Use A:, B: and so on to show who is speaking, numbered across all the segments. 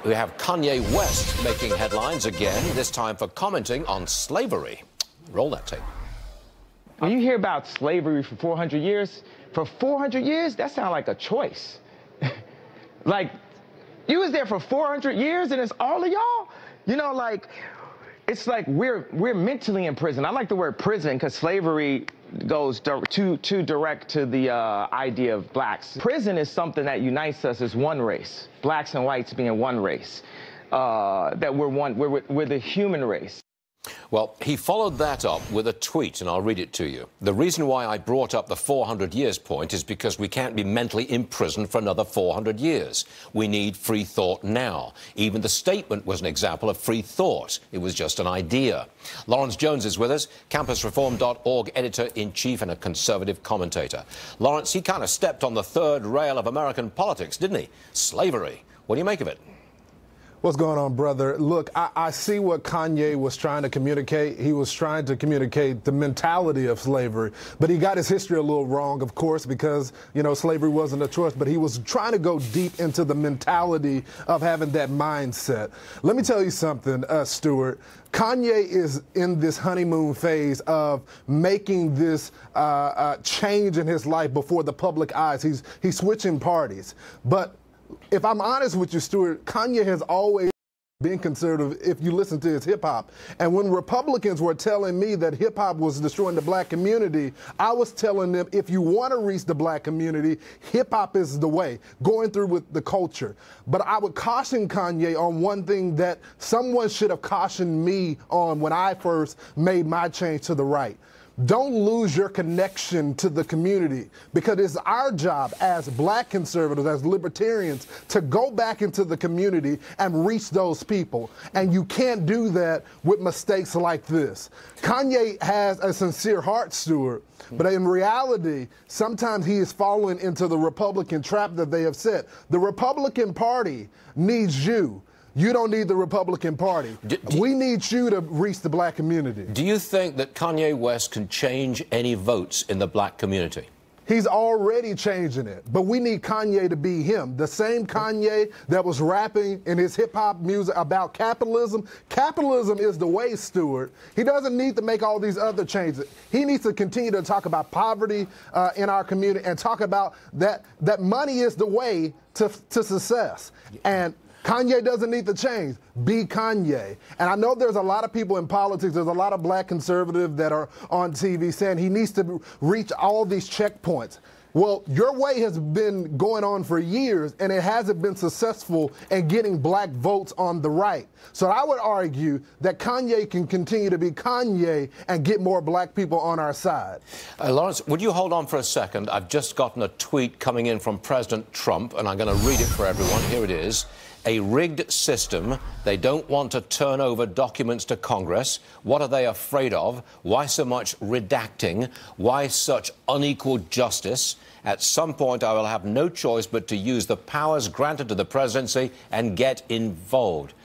A: We have Kanye West making headlines again, this time for commenting on slavery. Roll that tape.
B: When you hear about slavery for 400 years, that sounds like a choice. Like, you was there for 400 years and it's all of y'all? You know, like, it's like we're mentally in prison. I like the word prison because slavery goes too direct to the idea of blacks. Prison is something that unites us as one race, blacks and whites being one race, that we're the human race.
A: Well, he followed that up with a tweet, and I'll read it to you. The reason why I brought up the 400 years point is because we can't be mentally imprisoned for another 400 years. We need free thought now. Even the statement was an example of free thought. It was just an idea. Lawrence Jones is with us, campusreform.org editor-in-chief and a conservative commentator. Lawrence, he kind of stepped on the third rail of American politics, didn't he? Slavery. What do you make of it?
C: What's going on, brother? Look, I see what Kanye was trying to communicate. He was trying to communicate the mentality of slavery, but he got his history a little wrong, of course, because, you know, slavery wasn't a choice, but he was trying to go deep into the mentality of having that mindset. Let me tell you something, Stuart. Kanye is in this honeymoon phase of making this change in his life before the public eyes. He's switching parties, but if I'm honest with you, Stuart, Kanye has always been conservative if you listen to his hip-hop. And when Republicans were telling me that hip-hop was destroying the black community, I was telling them, if you want to reach the black community, hip-hop is the way, going through with the culture. But I would caution Kanye on one thing that someone should have cautioned me on when I first made my change to the right. Don't lose your connection to the community, because it's our job as black conservatives, as libertarians, to go back into the community and reach those people. And you can't do that with mistakes like this. Kanye has a sincere heart, Stuart, but in reality, sometimes he is falling into the Republican trap that they have set. The Republican Party needs you. You don't need the Republican Party. We need you to reach the black community.
A: Do you think that Kanye West can change any votes in the black community?
C: He's already changing it, but we need Kanye to be him. The same Kanye that was rapping in his hip-hop music about capitalism. Capitalism is the way, Stuart. He doesn't need to make all these other changes. He needs to continue to talk about poverty in our community and talk about that money is the way to success. And Kanye doesn't need to change. Be Kanye. And I know there's a lot of people in politics, there's a lot of black conservatives that are on TV saying he needs to reach all these checkpoints. Well, your way has been going on for years, and it hasn't been successful in getting black votes on the right. So I would argue that Kanye can continue to be Kanye and get more black people on our side.
A: Lawrence, would you hold on for a second? I've just gotten a tweet coming in from President Trump, and I'm going to read it for everyone. Here it is. A rigged system. They don't want to turn over documents to Congress. What are they afraid of? Why so much redacting? Why such unequal justice? At some point, I will have no choice but to use the powers granted to the presidency and get involved.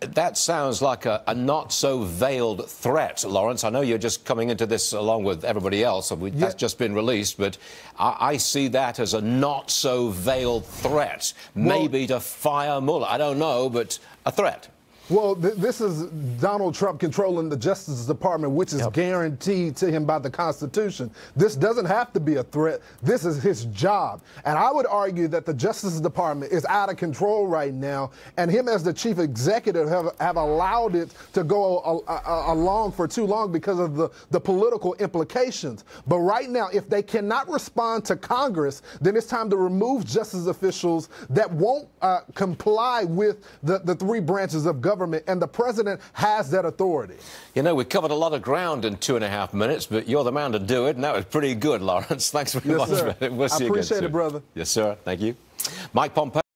A: That sounds like a not-so-veiled threat, Lawrence. I know you're just coming into this along with everybody else. That's just been released, but I see that as a not-so-veiled threat. Maybe to fire Mueller. I don't know, but a threat.
C: Well, this is Donald Trump controlling the Justice Department, which is guaranteed to him by the Constitution. This doesn't have to be a threat. This is his job. And I would argue that the Justice Department is out of control right now, and him as the chief executive have allowed it to go along for too long because of the political implications. But right now, if they cannot respond to Congress, then it's time to remove justice officials that won't comply with the three branches of government. And the president has that authority.
A: You know, we covered a lot of ground in 2.5 minutes, but you're the man to do it, and that was pretty good, Lawrence. Thanks very much.
C: Sir.
A: We'll see you again soon.
C: I appreciate it, brother.
A: Yes, sir. Thank you. Mike Pompeo.